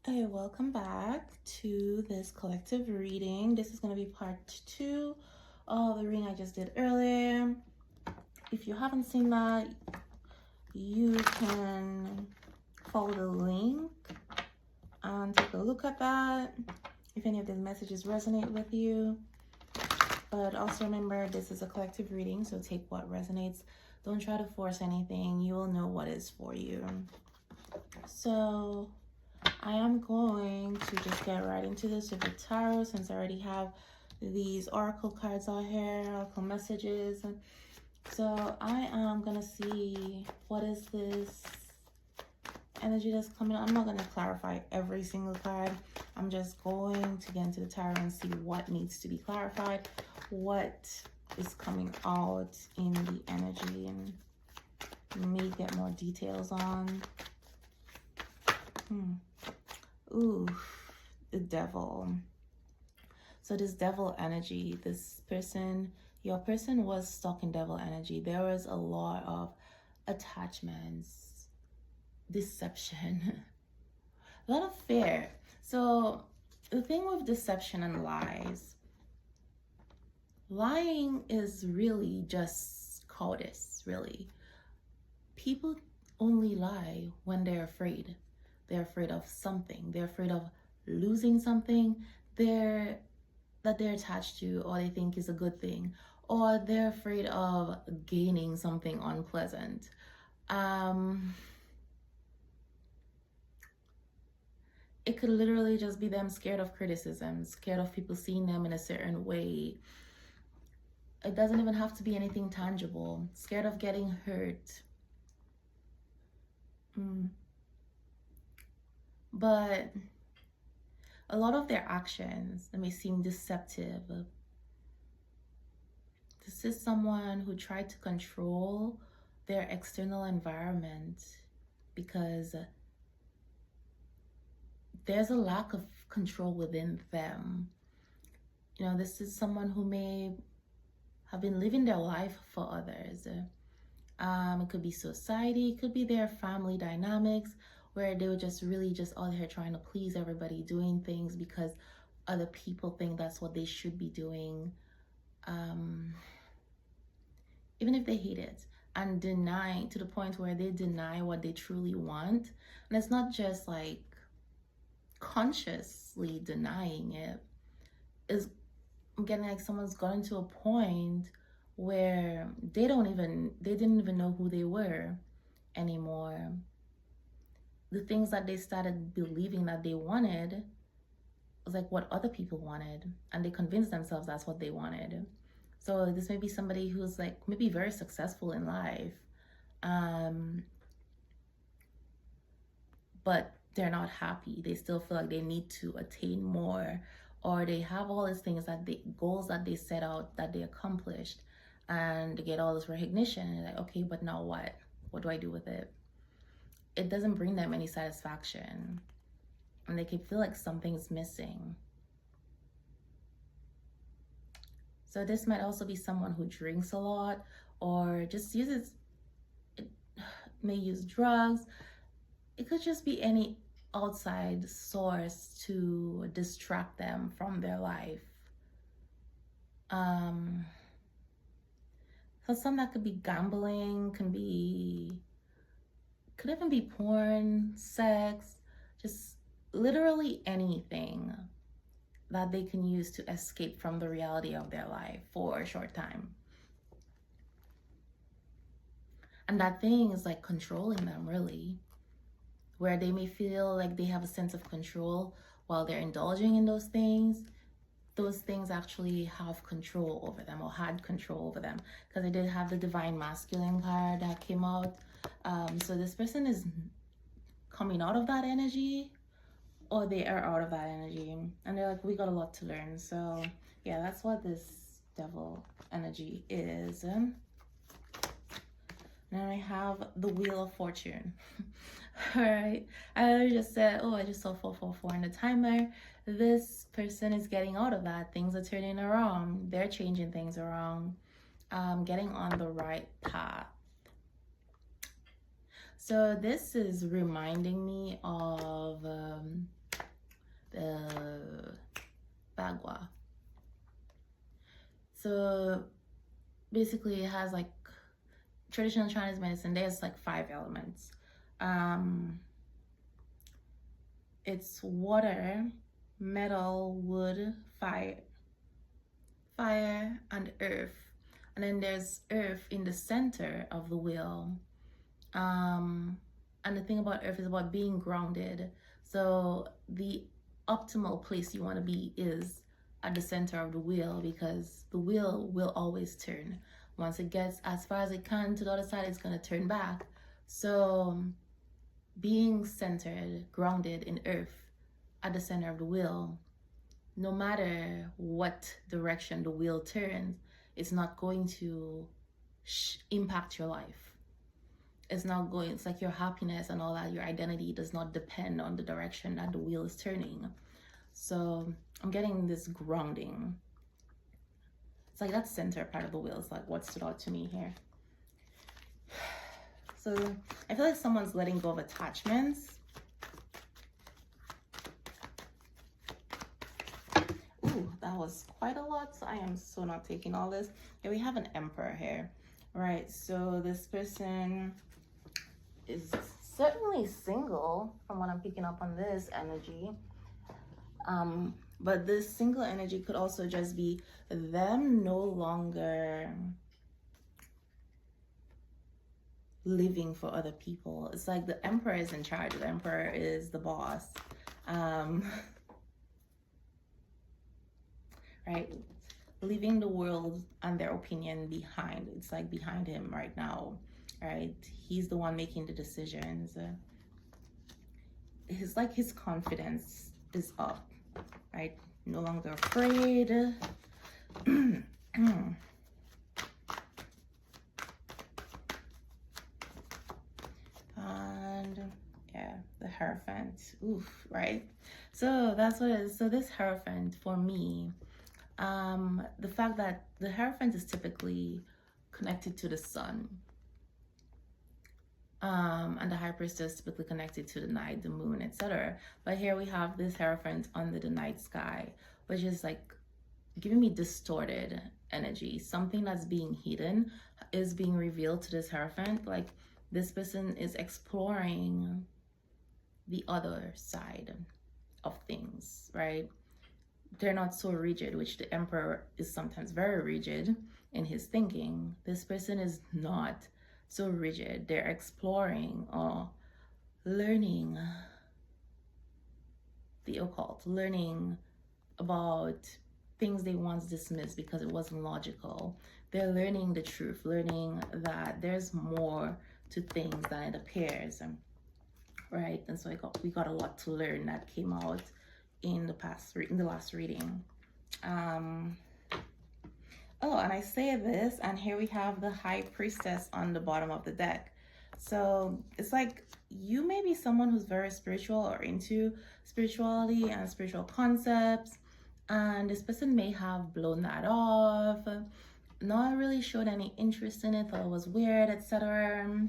Okay, welcome back to this collective reading. This is going to be part 2 of the reading I just did earlier. If you haven't seen that, you can follow the link and take a look at that if any of these messages resonate with you. But also remember, this is a collective reading, so take what resonates. Don't try to force anything. You will know what is for you. So I am going to just get right into this with the tarot, since I already have these oracle cards out here, oracle messages. So I am gonna see what is this energy that's coming. I'm not gonna clarify every single card. I'm just going to get into the tarot and see what needs to be clarified, what is coming out in the energy, and maybe get more details on. Ooh, the devil. So this devil energy, this person, your person was stuck in devil energy. There was a lot of attachments, deception, a lot of fear. So the thing with deception and lies, lying is really just cowardice, really. People only lie when they're afraid. They're afraid of something. They're afraid of losing something that they're attached to, or they think is a good thing, or they're afraid of gaining something unpleasant. It could literally just be them scared of criticism, scared of people seeing them in a certain way. It doesn't even have to be anything tangible. Scared of getting hurt. But a lot of their actions may seem deceptive. This is someone who tried to control their external environment because there's a lack of control within them. You know, this is someone who may have been living their life for others. It could be society, it could be their family dynamics, where they were just really just out here trying to please everybody, doing things because other people think that's what they should be doing, even if they hate it, and deny to the point where they deny what they truly want. And it's not just like consciously denying it. Is getting like someone's gotten to a point where they didn't even know who they were anymore. The things that they started believing that they wanted was like what other people wanted, and they convinced themselves that's what they wanted. So this may be somebody who's like maybe very successful in life, but they're not happy. They still feel like they need to attain more, or they have all these things goals that they set out that they accomplished, and they get all this recognition, and like, okay, but now what? What do I do with it? It doesn't bring them any satisfaction, and they can feel like something's missing. So this might also be someone who drinks a lot, or just may use drugs. It could just be any outside source to distract them from their life. So some that could be gambling, could even be porn, sex, just literally anything that they can use to escape from the reality of their life for a short time. And that thing is like controlling them, really, where they may feel like they have a sense of control while they're indulging in those things. Those things actually have control over them, or had control over them, because I did have the divine masculine card that came out. So this person is coming out of that energy, or they are out of that energy, and they're like, we got a lot to learn. So yeah, that's what this devil energy is. Now I have the Wheel of Fortune. All right, I just said, oh, I just saw 444 in the timer. This person is getting out of that. Things are turning around. They're changing things around, getting on the right path. So this is reminding me of agua. So basically it has like traditional Chinese medicine, there's like 5 elements. It's water, metal, wood, fire, and earth. And then there's earth in the center of the wheel. And the thing about earth is about being grounded. So the optimal place you want to be is at the center of the wheel, because the wheel will always turn. Once it gets as far as it can to the other side, it's going to turn back. So being centered, grounded in earth at the center of the wheel, no matter what direction the wheel turns, it's not going to impact your life. It's not going, it's like your happiness and all that, your identity does not depend on the direction that the wheel is turning. So I'm getting this grounding. It's like that center part of the wheel is like what stood out to me here. So I feel like someone's letting go of attachments. Ooh, that was quite a lot. So I am so not taking all this. And we have an emperor here. Right, so this person is certainly single from what I'm picking up on this energy. But this single energy could also just be them no longer living for other people. It's like the emperor is in charge. The emperor is the boss. Right? Leaving the world and their opinion behind. It's like behind him right now, right? He's the one making the decisions. His confidence is up, right? No longer afraid. And yeah, the Hierophant. Oof, right? So that's what it is. So this Hierophant for me, the fact that the Hierophant is typically connected to the sun, and the High Priestess typically connected to the night, the moon, etc. But here we have this Hierophant under the night sky, which is like giving me distorted energy. Something that's being hidden is being revealed to this Hierophant. Like this person is exploring the other side of things, right? They're not so rigid, which the Emperor is sometimes very rigid in his thinking. This person is not so rigid. They're exploring or learning the occult, learning about things they once dismissed because it wasn't logical. They're learning the truth, learning that there's more to things than it appears, right? And so we got a lot to learn that came out in the last reading. Oh, and I say this, and here we have the High Priestess on the bottom of the deck. So it's like you may be someone who's very spiritual or into spirituality and spiritual concepts, and this person may have blown that off, not really showed any interest in it, thought it was weird, etc.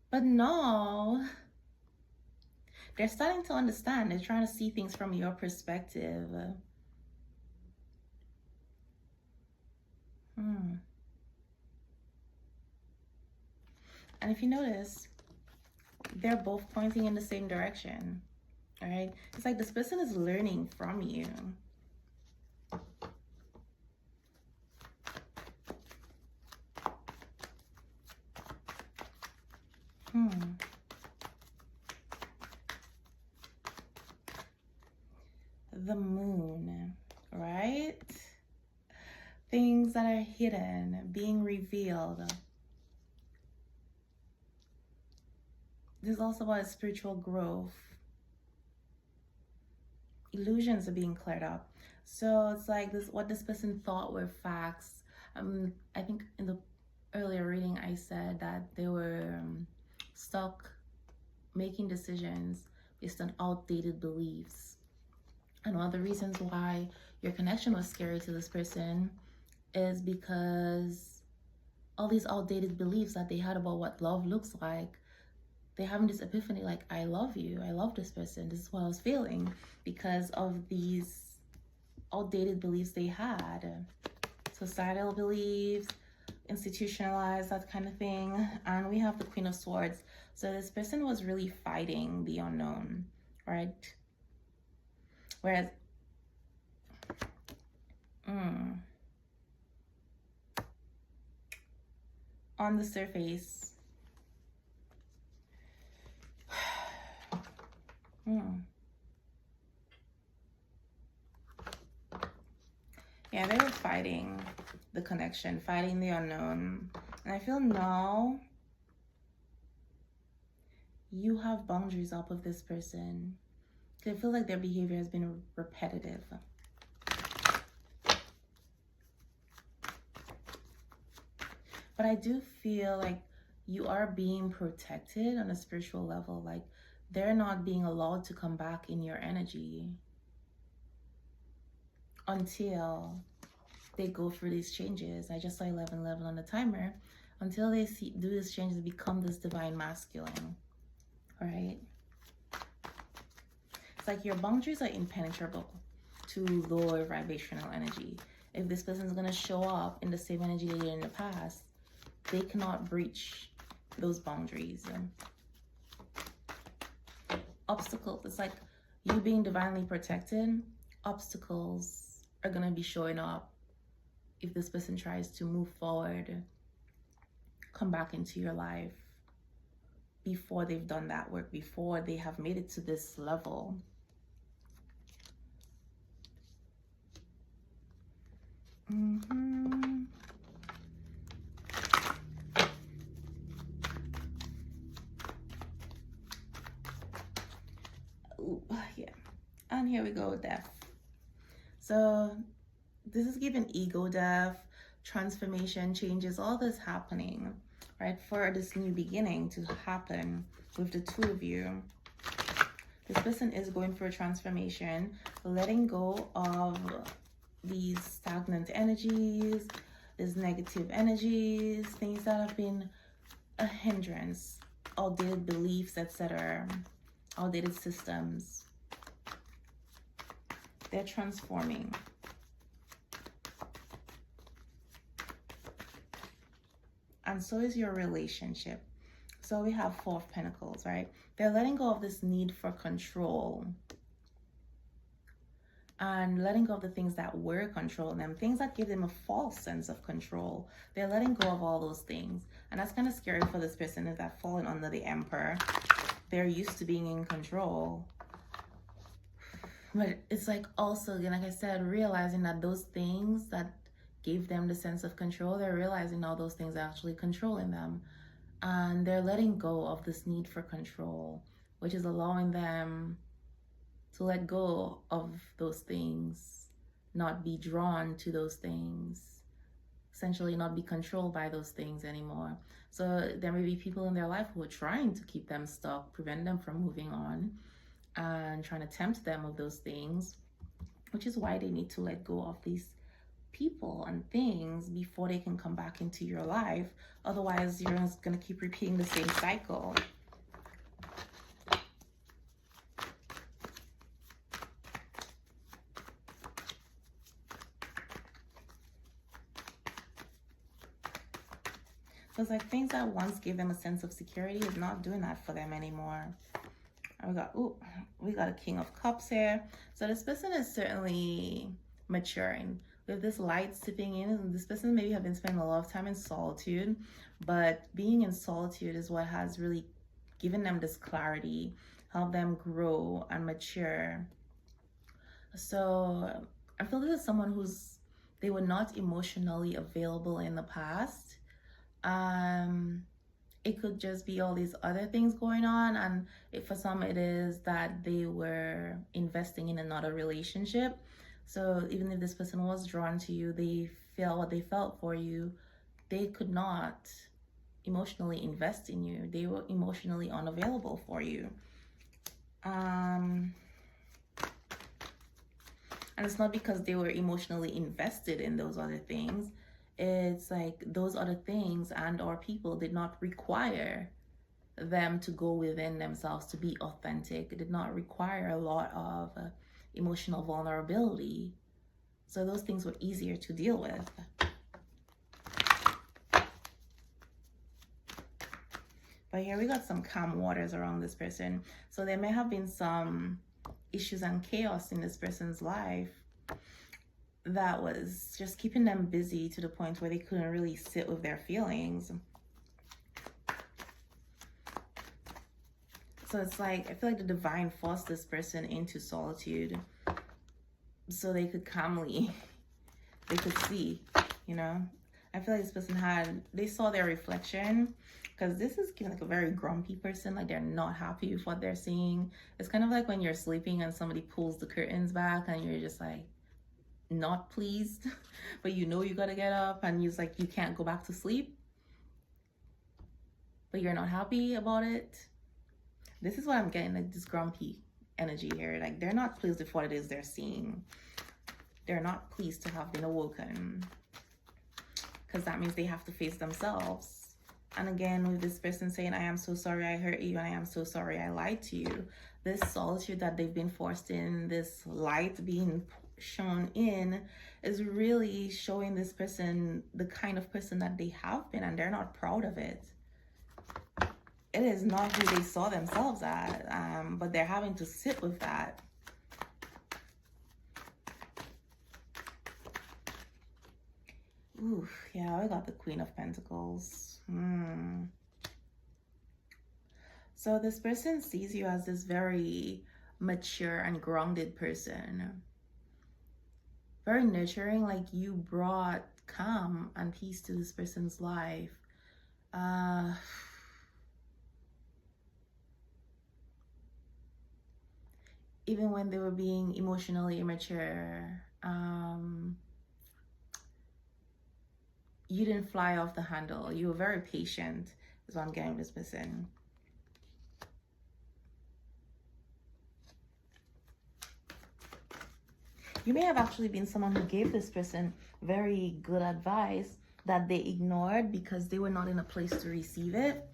But no, they're starting to understand. They're trying to see things from your perspective. And if you notice, they're both pointing in the same direction. All right? It's like this person is learning from you. The moon, right? Things that are hidden, being revealed. This is also about spiritual growth. Illusions are being cleared up. So it's like this, what this person thought were facts. I think in the earlier reading I said that they were stuck making decisions based on outdated beliefs. And one of the reasons why your connection was scary to this person is because all these outdated beliefs that they had about what love looks like, they're having this epiphany, like, I love you, I love this person, this is what I was feeling, because of these outdated beliefs they had, societal beliefs, institutionalized, that kind of thing. And we have the Queen of Swords. So this person was really fighting the unknown, right? Whereas on the surface, yeah, they were fighting the connection, fighting the unknown. And I feel now you have boundaries up with this person. I feel like their behavior has been repetitive. But I do feel like you are being protected on a spiritual level. Like, they're not being allowed to come back in your energy until they go through these changes. I just saw 1111 on the timer. Until they do these changes, become this divine masculine. All right? It's like your boundaries are impenetrable to lower vibrational energy. If this person is going to show up in the same energy they did in the past, they cannot breach those boundaries. Obstacles, it's like you being divinely protected. Obstacles are going to be showing up if this person tries to move forward, come back into your life before they've done that work, before they have made it to this level. Ooh, yeah. And here we go, death. So this is given ego death, transformation, changes, all this happening, right? For this new beginning to happen with the two of you. This person is going through a transformation, letting go of these stagnant energies, these negative energies, things that have been a hindrance, outdated beliefs, etc., outdated systems. They're transforming. And so is your relationship. So we have Four of Pentacles, right? They're letting go of this need for control and letting go of the things that were controlling them, things that give them a false sense of control. They're letting go of all those things. And that's kind of scary for this person, is that falling under the Emperor. They're used to being in control. But it's like also, again, like I said, realizing that those things that gave them the sense of control, they're realizing all those things are actually controlling them. And they're letting go of this need for control, which is allowing them to let go of those things, not be drawn to those things, essentially not be controlled by those things anymore. So there may be people in their life who are trying to keep them stuck, prevent them from moving on, and trying to tempt them with those things, which is why they need to let go of these people and things before they can come back into your life. Otherwise, you're just going to keep repeating the same cycle. So it's like things that once gave them a sense of security is not doing that for them anymore. And we got a King of Cups here. So this person is certainly maturing. With this light sipping in, this person maybe have been spending a lot of time in solitude, but being in solitude is what has really given them this clarity, helped them grow and mature. So I feel this is someone they were not emotionally available in the past. It could just be all these other things going on, and for some it is that they were investing in another relationship. So even if this person was drawn to you, they feel what they felt for you, they could not emotionally invest in you. They were emotionally unavailable for you. And it's not because they were emotionally invested in those other things. It's like those other things and or people did not require them to go within themselves to be authentic. It did not require a lot of emotional vulnerability. So those things were easier to deal with. But here we got some calm waters around this person. So there may have been some issues and chaos in this person's life that was just keeping them busy to the point where they couldn't really sit with their feelings. So it's like, I feel like the divine forced this person into solitude so they could calmly, they could see, you know. I feel like this person they saw their reflection, because this is giving like a very grumpy person, like they're not happy with what they're seeing. It's kind of like when you're sleeping and somebody pulls the curtains back and you're just like not pleased, but you know you gotta get up and you're like, you can't go back to sleep, but you're not happy about it. This is what I'm getting, like this grumpy energy here. Like they're not pleased with what it is they're seeing. They're not pleased to have been awoken, because that means they have to face themselves. And again, with this person saying, I am so sorry I hurt you, and I am so sorry I lied to you. This solitude that they've been forced in, this light being shown in, is really showing this person the kind of person that they have been, and they're not proud of it. It is not who they saw themselves as, but they're having to sit with that. Ooh, yeah, I got the Queen of Pentacles. So this person sees you as this very mature and grounded person. Very nurturing, like you brought calm and peace to this person's life. Even when they were being emotionally immature, you didn't fly off the handle. You were very patient, is what I'm getting with this person. You may have actually been someone who gave this person very good advice that they ignored because they were not in a place to receive it.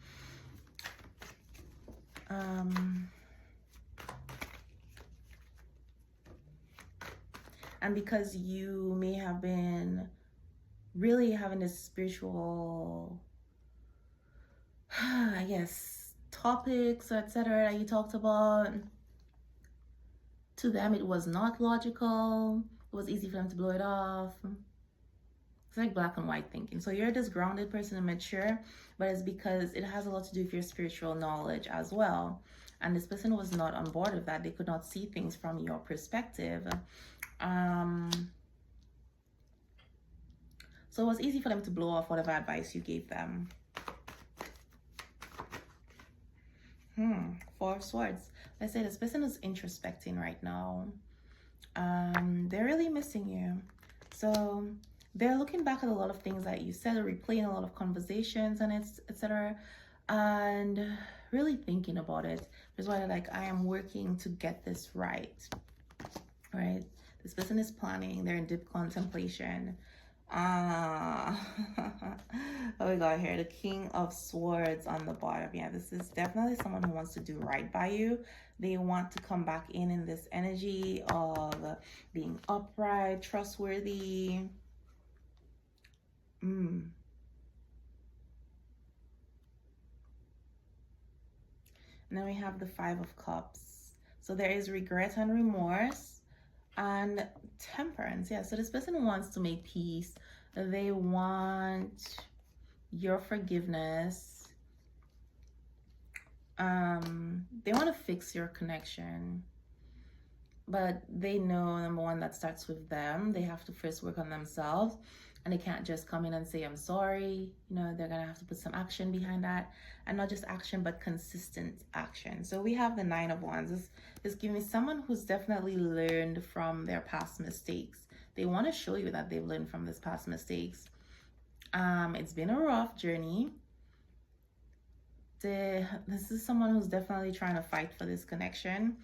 And because you may have been really having this spiritual, I guess, topics, etc. that you talked about, to them it was not logical. It was easy for them to blow it off. It's like black and white thinking. So you're this grounded person and mature, but it's because it has a lot to do with your spiritual knowledge as well. And this person was not on board with that. They could not see things from your perspective. So it was easy for them to blow off whatever advice you gave them. Four of Swords. Let's say this person is introspecting right now. They're really missing you. So they're looking back at a lot of things that you said, or replaying a lot of conversations and etc. And really thinking about it. That's why they're like, I am working to get this right. Right? This person is planning. They're in deep contemplation. Oh, we got here the King of Swords on the bottom. Yeah, this is definitely someone who wants to do right by you. They want to come back in this energy of being upright, trustworthy. And then we have the Five of Cups. So there is regret and remorse and temperance. Yeah, so this person wants to make peace. They want your forgiveness. They want to fix your connection, but they know, number one, that starts with them. They have to first work on themselves, and they can't just come in and say, I'm sorry. You know, they're gonna have to put some action behind that, and not just action, but consistent action. So we have the Nine of Wands. This is giving me someone who's definitely learned from their past mistakes. They want to show you that they've learned from this past mistakes. It's been a rough journey. This is someone who's definitely trying to fight for this connection,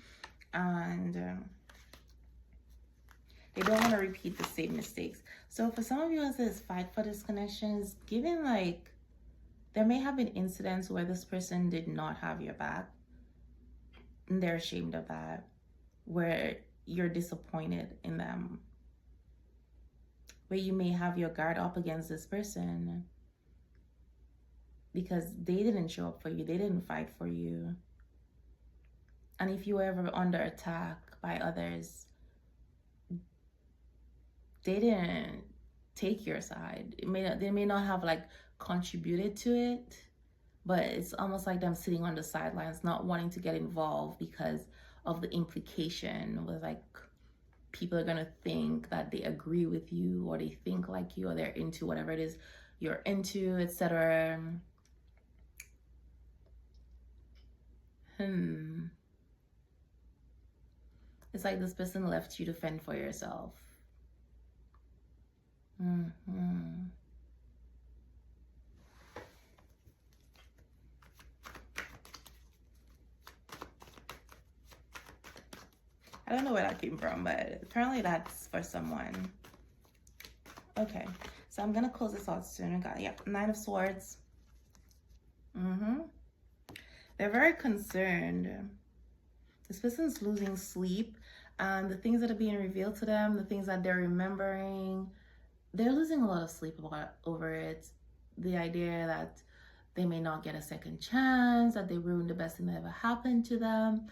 and they don't want to repeat the same mistakes. So for some of you, as this fight for this connection is giving like There may have been incidents where this person did not have your back, and they're ashamed of that, where you're disappointed in them, where you may have your guard up against this person because they didn't show up for you, they didn't fight for you. And if you were ever under attack by others, they didn't take your side. They may not have like contributed to it, but it's almost like them sitting on the sidelines, not wanting to get involved because of the implication with like people are gonna think that they agree with you, or they think like you, or they're into whatever it is you're into, etc. It's like this person left you to fend for yourself. I don't know where that came from, but apparently that's for someone. Okay, so I'm gonna close this out soon. I got, yep, 9 of Swords. They're very concerned. This person's losing sleep, and the things that are being revealed to them, the things that they're remembering, they're losing a lot of sleep over it. The idea that they may not get a second chance, that they ruined the best thing that ever happened to them.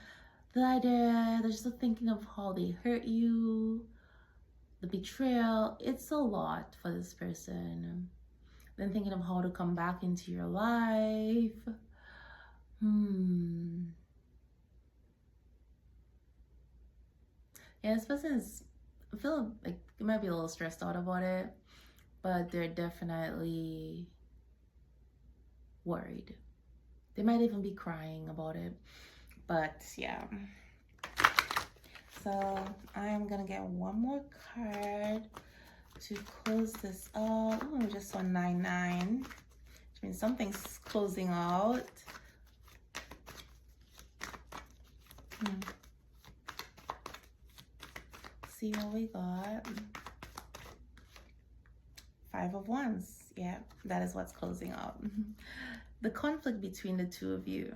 The idea, they're just thinking of how they hurt you, the betrayal. It's a lot for this person. Then thinking of how to come back into your life. Yeah, this person is, I feel like they might be a little stressed out about it, but they're definitely worried. They might even be crying about it, but yeah. So I'm gonna get one more card to close this out. Oh, we just saw 9-9, which means something's closing out. See what we got. 5 of Wands. Yeah, that is what's closing out. The conflict between the two of you.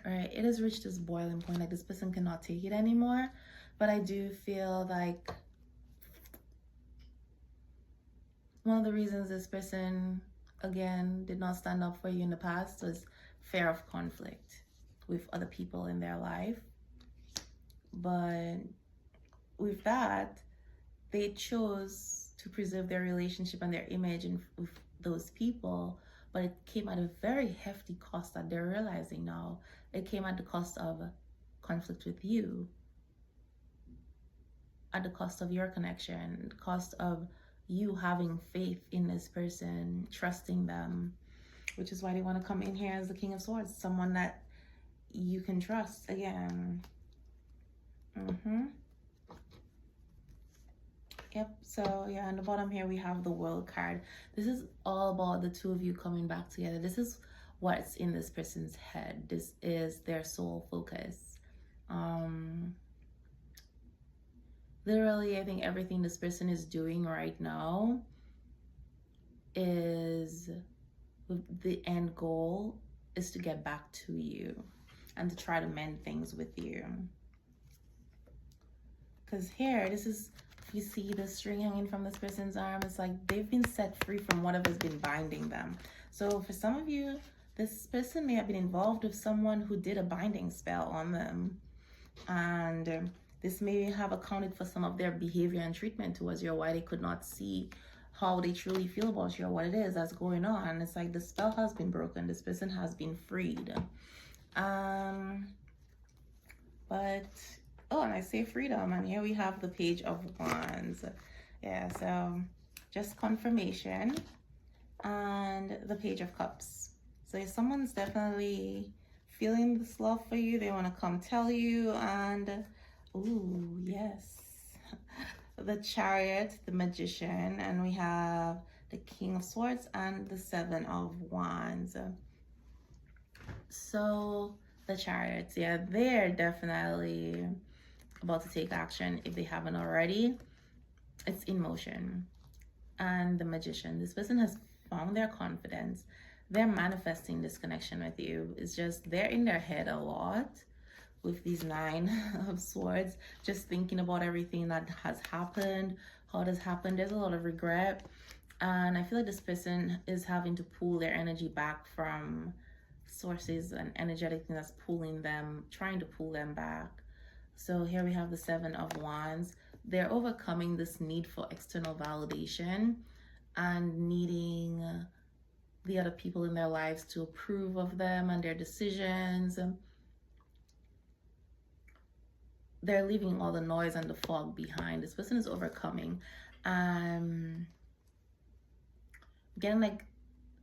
All right, it has reached this boiling point. Like this person cannot take it anymore. But I do feel like one of the reasons this person, again, did not stand up for you in the past was fear of conflict with other people in their life. But with that, they chose to preserve their relationship and their image with those people, but it came at a very hefty cost that they're realizing now. It came at the cost of conflict with you, at the cost of your connection, the cost of you having faith in this person, trusting them, which is why they want to come in here as the King of Swords, someone that you can trust again. Yep, so yeah, on the bottom here we have the World card. This is all about the two of you coming back together. This is what's in this person's head. This is their sole focus. Literally, I think everything this person is doing right now is, the end goal is to get back to you and to try to mend things with you. Because here, this is, you see the string hanging from this person's arm. It's like they've been set free from whatever's been binding them. So for some of you, this person may have been involved with someone who did a binding spell on them. And this may have accounted for some of their behavior and treatment towards you, or why they could not see how they truly feel about you or what it is that's going on. It's like the spell has been broken. This person has been freed. But oh, and I say freedom, and here we have the Page of Wands. Yeah, so just confirmation. And the Page of Cups. So if someone's definitely feeling this love for you, they want to come tell you. And ooh, yes, the Chariot, the Magician, and we have the King of Swords and the 7 of Wands. So the Chariots, yeah, they're definitely about to take action if they haven't already. It's in motion. And the Magician, this person has found their confidence. they're manifesting this connection with you. It's just they're in their head a lot with these 9 of swords, just thinking about everything that has happened, how it has happened. There's a lot of regret, and I feel like this person is having to pull their energy back from sources and energetic thing that's pulling them, trying to pull them back. So here we have the 7 of Wands. They're overcoming this need for external validation and needing the other people in their lives to approve of them and their decisions. They're leaving all the noise and the fog behind. This person is overcoming. Again,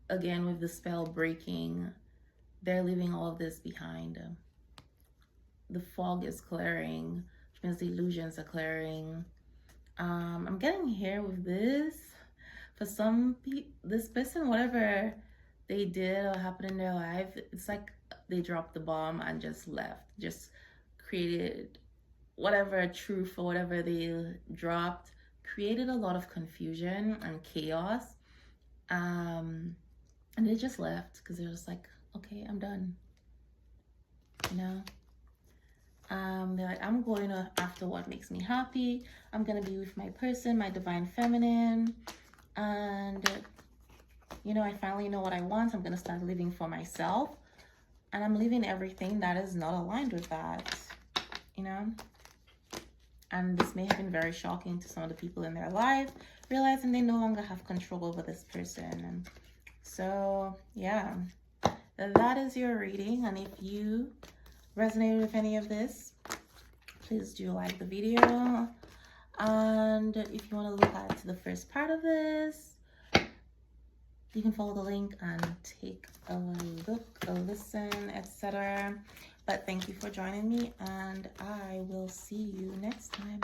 with the spell breaking, they're leaving all of this behind. The fog is clearing, which means the illusions are clearing. I'm getting here with this. For some people, this person, whatever they did or happened in their life, it's like they dropped the bomb and just left, just created whatever truth or whatever they dropped, created a lot of confusion and chaos. And they just left because they're just like, okay, I'm done. You know? They're like, I'm going after what makes me happy. I'm gonna be with my person, my divine feminine. And you know, I finally know what I want. I'm gonna start living for myself. And I'm leaving everything that is not aligned with that, you know? And this may have been very shocking to some of the people in their life, realizing they no longer have control over this person. And so, yeah, that is your reading. And if you resonated with any of this, please do like the video. And if you want to look at the first part of this, you can follow the link and take a look, a listen, etc. But thank you for joining me, and I will see you next time.